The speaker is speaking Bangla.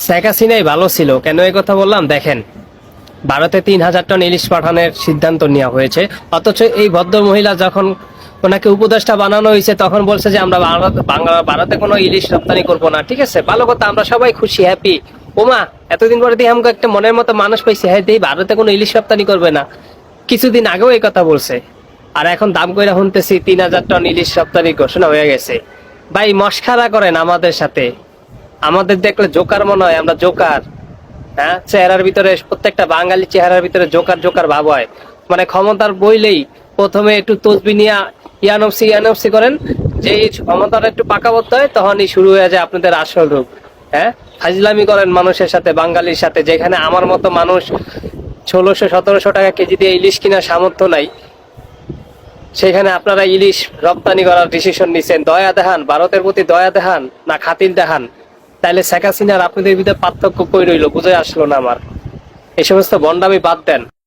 শেখ হাসিনাই ভালো ছিল। কেন এই কথা বললাম দেখেন, ভারতে 3,000 টন ইলিশ পাঠানোর সিদ্ধান্ত নেওয়া হয়েছে, অথচ এই ভদ্র মহিলা যখন ওনাকে উপদেষ্টা বানানো হয়েছে তখন বলছে যে আমরা ভারতে কোনো ইলিশ রপ্তানি করবো না। ঠিক আছে, ভালো কথা, আমরা সবাই খুশি, হ্যাপি। ওমা, এতদিন পরে দিয়ে আমাকে একটা মনের মতো মানুষ পাইছে, হ্যাঁ এই ভারতে কোনো ইলিশ রপ্তানি করবে না। কিছুদিন আগেও এই কথা বলছে, আর এখন দাম কইরা শুনতেছি 3,000 টন ইলিশ রপ্তানির ঘোষণা হয়ে গেছে। ভাই মস্কারা করেন আমাদের সাথে, আমাদের দেখলে জোকার মনে হয়, আমরা জোকার? হ্যাঁ, চেহারার ভিতরে প্রত্যেকটা বাঙালি চেহারার ভিতরে জোকার জোকার ভাব হয়। মানে ক্ষমতার বইলেই প্রথমে একটু তসবি নিয়ে ইয়ানফসি ইয়ানফসি করেন, যেই ক্ষমতাটা একটু পাকাবদ্ধ হয় তখনই শুরু হয়ে যায় আপনাদের আসল রূপ। হ্যাঁ, ফাজলামি করেন মানুষের সাথে, বাঙালির সাথে, যেখানে আমার মতো মানুষ 1,600-1,700 টাকা কেজি দিয়ে ইলিশ কেনার সামর্থ্য নাই, সেখানে আপনারা ইলিশ রপ্তানি করার ডিসিশন নিছেন। দয়া দেখান, ভারতের প্রতি দয়া দেখান না খাতির দেখান? তাইলে শেখ হাসিনার আপনাদের ভিতরে পার্থক্য কই রইলো, বুঝে আসলো না আমার। এই সমস্ত ভন্ডামি বাদ দেন।